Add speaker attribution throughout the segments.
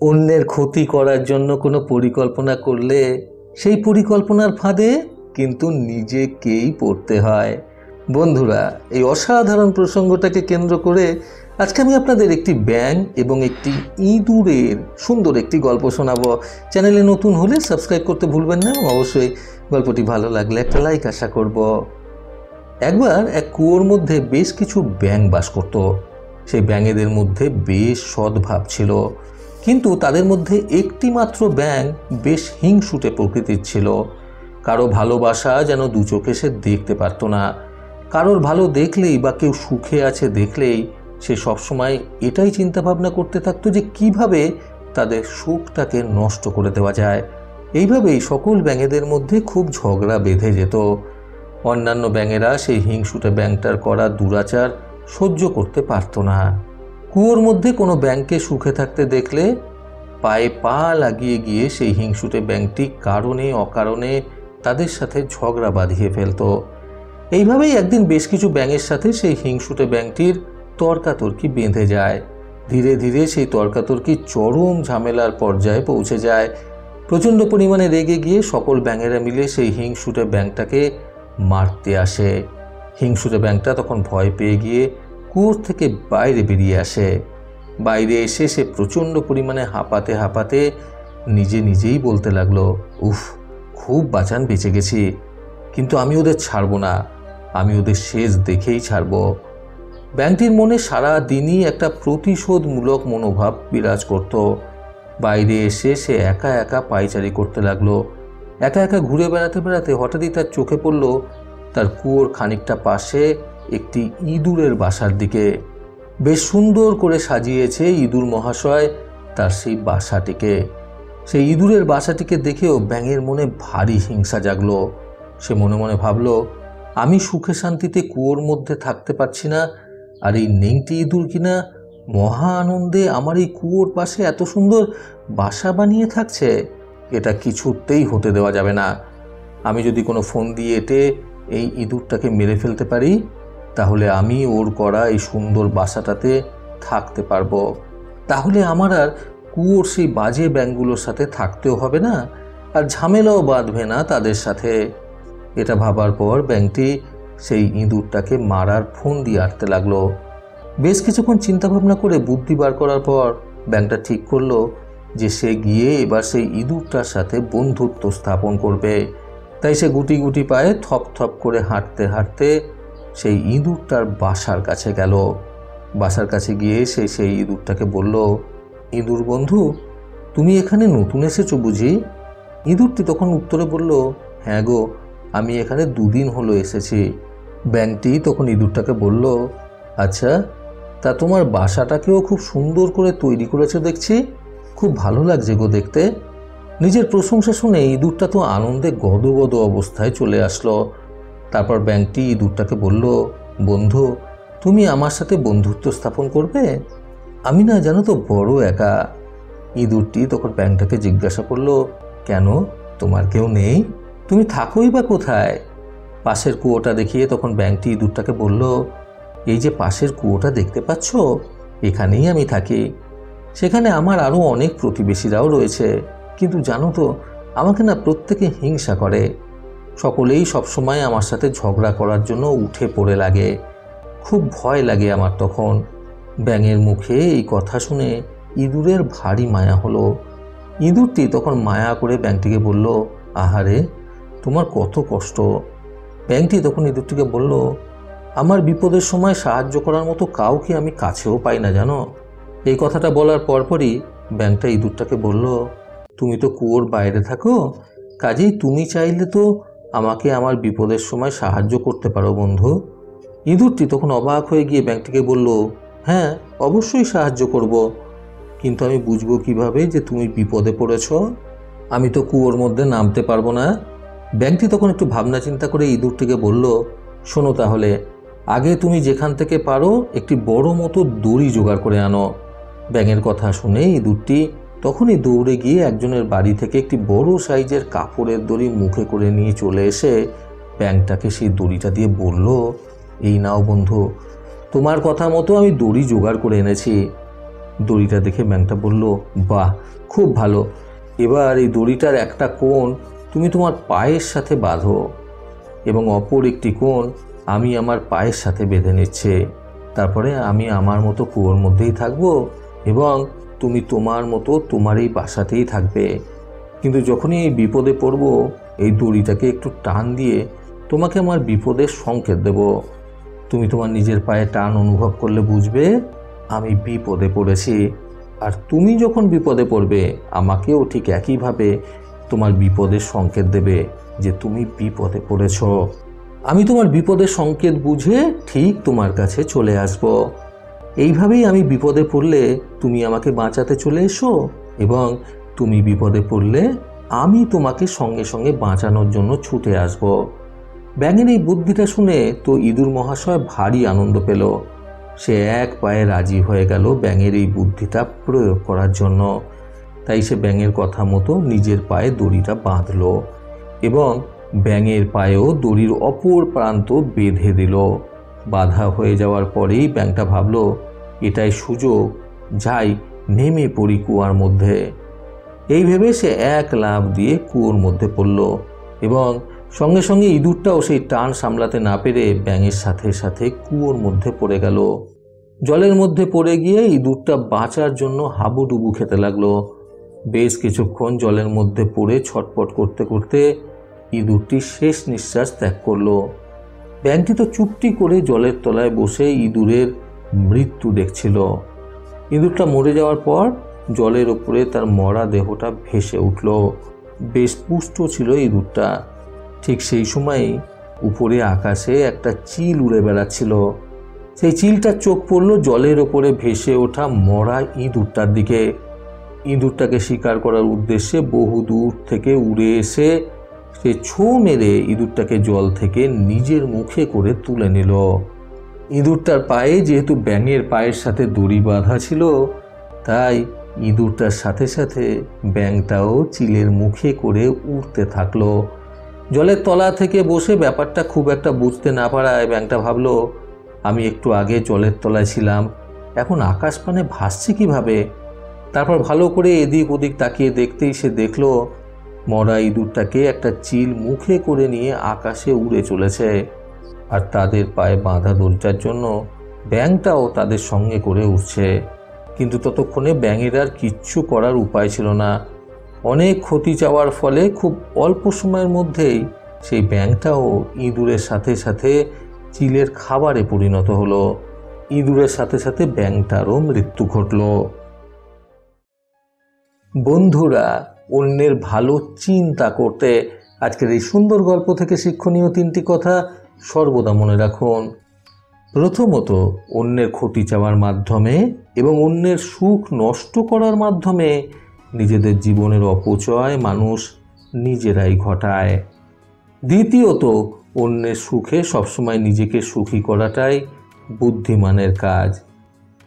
Speaker 1: অন্যের ক্ষতি করার জন্য কোনো পরিকল্পনা করলে সেই পরিকল্পনার ফাঁদে কিন্তু নিজেকেই পড়তে হয়। বন্ধুরা, এই অসাধারণ প্রসঙ্গটাকে কেন্দ্র করে আজকে আমি আপনাদের একটি ব্যাঙ এবং একটি ইঁদুরের সুন্দর একটি গল্প শোনাবো। চ্যানেলে নতুন হলে সাবস্ক্রাইব করতে ভুলবেন না এবং অবশ্যই গল্পটি ভালো লাগলে একটা লাইক আশা করব। একবার এক কুয়োর মধ্যে বেশ কিছু ব্যাঙ বাস করত। সেই ব্যাঙেদের মধ্যে বেশ সদ্ভাব ছিল, কিন্তু তাদের মধ্যে একটি মাত্র ব্যাঙ বেশ হিংসুটে প্রকৃতির ছিল। কারো ভালোবাসা যেন দু চোখে সে দেখতে পারত না। কারোর ভালো দেখলেই বা কেউ সুখে আছে দেখলেই সে সবসময় এটাই চিন্তা ভাবনা করতে থাকতো যে কিভাবে তাদের সুখটাকে নষ্ট করে দেওয়া যায়। এইভাবেই সকল ব্যাঙেদের মধ্যে খুব ঝগড়া বেঁধে যেত। অন্যান্য ব্যাঙেরা সেই হিংসুটে ব্যাঙটার করা দুরাচার সহ্য করতে পারত না। কুয়োর মধ্যে কোনো ব্যাঙকে সুখে থাকতে দেখলে পায়ে পা লাগিয়ে গিয়ে সেই হিংসুটে ব্যাঙটি কারণে অকারণে তাদের সাথে ঝগড়া বাঁধিয়ে ফেলত। এইভাবেই একদিন বেশ কিছু ব্যাঙের সাথে সেই হিংসুটে ব্যাঙটির তর্কাতর্কি বেঁধে যায়। ধীরে ধীরে সেই তর্কাতর্কি চরম ঝামেলার পর্যায়ে পৌঁছে যায়। প্রচণ্ড পরিমাণে রেগে গিয়ে সকল ব্যাঙেরা মিলে সেই হিংসুটে ব্যাঙটাকে মারতে আসে। হিংসুটে ব্যাঙটা তখন ভয় পেয়ে গিয়ে কুয়োর থেকে বাইরে বেরিয়ে আসে। বাইরে এসে সে প্রচণ্ড পরিমাণে হাঁপাতে হাঁপাতে নিজেই বলতে লাগলো, উফ, খুব বাঁচান বেঁচে গেছি, কিন্তু আমি ওদের ছাড়বো না, আমি ওদের শেষ দেখেই ছাড়বো। ব্যাঙটির মনে সারা দিনই একটা প্রতিশোধমূলক মনোভাব বিরাজ করত। বাইরে এসে সে একা একা পায়চারি করতে লাগলো। একা একা ঘুরে বেড়াতে বেড়াতে হঠাৎই তার চোখে পড়ল তার কুয়োর খানিকটা পাশে একটি ইঁদুরের বাসার দিকে। বেশ সুন্দর করে সাজিয়েছে ইঁদুর মহাশয় তার সেই বাসাটিকে। সেই ইঁদুরের বাসাটিকে দেখেও ব্যাঙের মনে ভারী হিংসা জাগলো। সে মনে মনে ভাবল, আমি সুখে শান্তিতে কুয়োর মধ্যে থাকতে পারছি না, আর এই নেংটি ইঁদুর কিনা মহা আনন্দে আমার এই কুয়োর পাশে এত সুন্দর বাসা বানিয়ে থাকছে। এটা কিছুতেই হতে দেওয়া যাবে না। আমি যদি কোনো ফোন দিয়ে এঁটে এই ইঁদুরটাকে মেরে ফেলতে পারি, তাহলে আমি ওর করা এই সুন্দর বাসাটাতে থাকতে পারবো। তাহলে আমার আর কুয়োর সেই বাজে ব্যাঙগুলোর সাথে থাকতেও হবে না, আর ঝামেলাও বাঁধবে না তাদের সাথে। এটা ভাবার পর ব্যাঙটি সেই ইঁদুরটাকে মারার ফোন দিয়ে আটতে লাগলো। বেশ কিছুক্ষণ চিন্তাভাবনা করে বুদ্ধি বার করার পর ব্যাঙটা ঠিক করলো যে সে গিয়ে এবার সেই ইঁদুরটার সাথে বন্ধুত্ব স্থাপন করবে। তাই সে গুটি গুটি পায়ে থপ থপ করে হাঁটতে হাঁটতে সেই ইঁদুরটার বাসার কাছে গেল। বাসার কাছে গিয়ে সে সেই ইঁদুরটাকে বলল, ইঁদুর বন্ধু, তুমি এখানে নতুন এসেছো বুঝি? ইঁদুরটি তখন উত্তরে বলল, হ্যাঁ গো, আমি এখানে 2 দিন হলো এসেছি। ব্যাঙটি তখন ইঁদুরটাকে বলল, আচ্ছা, তা তোমার বাসাটাকেও খুব সুন্দর করে তৈরি করেছো দেখছি, খুব ভালো লাগছে গো দেখতে। নিজের প্রশংসা শুনে ইঁদুরটা তো আনন্দে গদগদ অবস্থায় চলে আসলো। তারপর ব্যাঙটি ইঁদুরটাকে বলল, বন্ধু, তুমি আমার সাথে বন্ধুত্ব স্থাপন করবে? আমি না জানো তো বড় একা। ইঁদুরটি তখন ব্যাঙটাকে জিজ্ঞাসা করলো, কেন, তোমার কেউ নেই? তুমি থাকোই বা কোথায়? পাশের কুয়োটা দেখিয়ে তখন ব্যাঙটি ইঁদুরটাকে বলল, এই যে পাশের কুয়োটা দেখতে পাচ্ছ, এখানেই আমি থাকি। সেখানে আমার আরও অনেক প্রতিবেশীরাও রয়েছে, কিন্তু জানো তো, আমাকে না প্রত্যেকে হিংসা করে। সকলেই সবসময় আমার সাথে ঝগড়া করার জন্য উঠে পড়ে লাগে। খুব ভয় লাগে আমার তখন। ব্যাঙের মুখে এই কথা শুনে ইঁদুরের ভারী মায়া হলো। ইঁদুরটি তখন মায়া করে ব্যাঙটিকে বলল, আহারে, তোমার কত কষ্ট। ব্যাঙটি তখন ইঁদুরটিকে বলল, আমার বিপদের সময় সাহায্য করার মতো কাউকে আমি কাছেও পাই না জানো। এই কথাটা বলার পরপরই ব্যাঙটা ইঁদুরটাকে বলল, তুমি তো কুয়োর বাইরে থাকো, কাজেই তুমি চাইলে তো আমাকে আমার বিপদের সময় সাহায্য করতে পারো বন্ধু। ইঁদুরটি তখন অবাক হয়ে গিয়ে ব্যাঙটিকে বলল, হ্যাঁ, অবশ্যই সাহায্য করব, কিন্তু আমি বুঝবো কিভাবে যে তুমি বিপদে পড়েছ? আমি তো কুয়োর মধ্যে নামতে পারবো না। ব্যাঙটি তখন একটু ভাবনা চিন্তা করে ইঁদুরটিকে বলল, শোনো তাহলে, আগে তুমি যেখান থেকে পারো একটি বড় মতো দড়ি জোগাড় করে আনো। ব্যাঙের কথা শুনে ইঁদুরটি তখনই দৌড়ে গিয়ে একজনের বাড়ি থেকে একটি বড় সাইজের কাপড়ের দড়ি মুখে করে নিয়ে চলে এসে ব্যাঙটাকে সেই দড়িটা দিয়ে বলল, এই নাও বন্ধু, তোমার কথা মতো আমি দড়ি জোগাড় করে এনেছি। দড়িটা দেখে ব্যাঙটা বলল, বাহ, খুব ভালো। এবার এই দড়িটার একটা কোণ তুমি তোমার পায়ের সাথে বাঁধো এবং অপর একটি কোণ আমি আমার পায়ের সাথে বেঁধে নিচ্ছে। তারপরে আমি আমার মতো কুয়োর মধ্যেই থাকবো এবং তুমি তোমার মতো তোমার এই বাসাতেই থাকবে। কিন্তু যখনই এই বিপদে পড়ব, এই দড়িটাকে একটু টান দিয়ে তোমাকে আমার বিপদের সংকেত দেব। তুমি তোমার নিজের পায়ে টান অনুভব করলে বুঝবে আমি বিপদে পড়েছি। আর তুমি যখন বিপদে পড়বে, আমাকেও ঠিক একইভাবে তোমার বিপদের সংকেত দেবে যে তুমি বিপদে পড়েছ। আমি তোমার বিপদের সংকেত বুঝে ঠিক তোমার কাছে চলে আসব। এইভাবেই আমি বিপদে পড়লে তুমি আমাকে বাঁচাতে চলে এসো এবং তুমি বিপদে পড়লে আমি তোমাকে সঙ্গে সঙ্গে বাঁচানোর জন্য ছুটে আসব। ব্যাঙের এই বুদ্ধিটা শুনে তো ইঁদুর মহাশয় ভারী আনন্দ পেল। সে এক পায়ে রাজি হয়ে গেল ব্যাঙের এই বুদ্ধিটা প্রয়োগ করার জন্য। তাই সে ব্যাঙের কথা মতো নিজের পায়ে দড়িটা বাঁধল এবং ব্যাঙের পায়েও দড়ির অপর প্রান্ত বেঁধে দিল। বাধা হয়ে যাওয়ার পরেই ব্যাঙটা ভাবল, এটাই সুযোগ, যাই নেমে পড়ি কুয়ার মধ্যে। এই ভেবে সে এক লাফ দিয়ে কুয়োর মধ্যে পড়ল এবং সঙ্গে সঙ্গে ইঁদুরটাও সেই টান সামলাতে না পেরে ব্যাঙের সাথে সাথে কুয়োর মধ্যে পড়ে গেল। জলের মধ্যে পড়ে গিয়ে ইঁদুরটা বাঁচার জন্য হাবুডুবু খেতে লাগলো। বেশ কিছুক্ষণ জলের মধ্যে পড়ে ছটপট করতে করতে ইঁদুরটি শেষ নিঃশ্বাস ত্যাগ করলো। ব্যাঙটি তো চুপটি করে জলের তলায় বসে ইঁদুরের মৃত্যু দেখছিল। ইঁদুরটা মরে যাওয়ার পর জলের ওপরে তার মরা দেহটা ভেসে উঠল। বেশ পুষ্ট ছিল ইঁদুরটা। ঠিক সেই সময়ই উপরে আকাশে একটা চিল উড়ে বেড়াচ্ছিল। সেই চিলটার চোখ পড়ল জলের ওপরে ভেসে ওঠা মরা ইঁদুরটার দিকে। ইঁদুরটাকে শিকার করার উদ্দেশ্যে বহু দূর থেকে উড়ে এসে সে ছো মেরে ইঁদুরটাকে জল থেকে নিজের মুখে করে তুলে নিল। ইঁদুরটার পায়ে যেহেতু ব্যাঙের পায়ের সাথে দড়ি বাঁধা ছিল, তাই ইঁদুরটার সাথে সাথে ব্যাঙটাও চিলের মুখে করে উড়তে থাকলো। জলের তলা থেকে বসে ব্যাপারটা খুব একটা বুঝতে না পারায় ব্যাঙটা ভাবল, আমি একটু আগে জলের তলায় ছিলাম, এখন আকাশপানে ভাসছি কিভাবে? তারপর ভালো করে এদিক ওদিক তাকিয়ে দেখতেই সে দেখল মরা ইঁদুরটাকে একটা চিল মুখে করে নিয়ে আকাশে উড়ে চলেছে। আর তাদের পায়ে বাঁধা দড়িটার জন্য ব্যাঙটাও তাদের সঙ্গে করে উঠছে। কিন্তু ততক্ষণে ব্যাঙের আর কিচ্ছু করার উপায় ছিল না। অনেক ক্ষতি চাওয়ার ফলে খুব অল্প সময়ের মধ্যেই সেই ব্যাঙটাও ইঁদুরের সাথে সাথে চিলের খাবারে পরিণত হলো। ইঁদুরের সাথে সাথে ব্যাঙটারও মৃত্যু ঘটল। বন্ধুরা, অন্যের ভালো চিন্তা করতে আজকের এই সুন্দর গল্প থেকে শিক্ষণীয় 3টি কথা সর্বদা মনে রাখুন। প্রথমত, অন্যের ক্ষতি চাওয়ার মাধ্যমে এবং অন্যের সুখ নষ্ট করার মাধ্যমে নিজেদের জীবনের অপচয় মানুষ নিজেরাই ঘটায়। দ্বিতীয়ত, অন্যের সুখে সবসময় নিজেকে সুখী করাটাই বুদ্ধিমানের কাজ।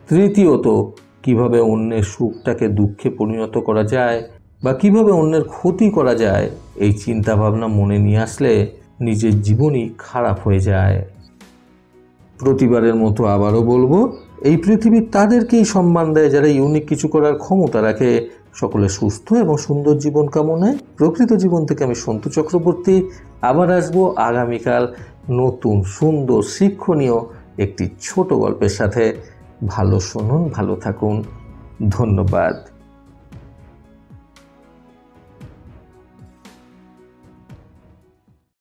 Speaker 1: তৃতীয়ত, কিভাবে অন্যের সুখটাকে দুঃখে পরিণত করা যায় বা কিভাবে অন্যের ক্ষতি করা যায়, এই চিন্তা ভাবনা মনে নিয়ে আসলে নিজের জীবনই খারাপ হয়ে যায়। প্রতিবারের মতো আবারও বলবো, এই পৃথিবী তাদেরকেই সম্মান দেয় যারা ইউনিক কিছু করার ক্ষমতা রাখে। সকলে সুস্থ এবং সুন্দর জীবন কামনায় প্রকৃত জীবন থেকে আমি সন্তু চক্রবর্তী আবার আসবো আগামীকাল নতুন সুন্দর শিক্ষণীয় একটি ছোট গল্পের সাথে। ভালো শুনুন, ভালো থাকুন। ধন্যবাদ।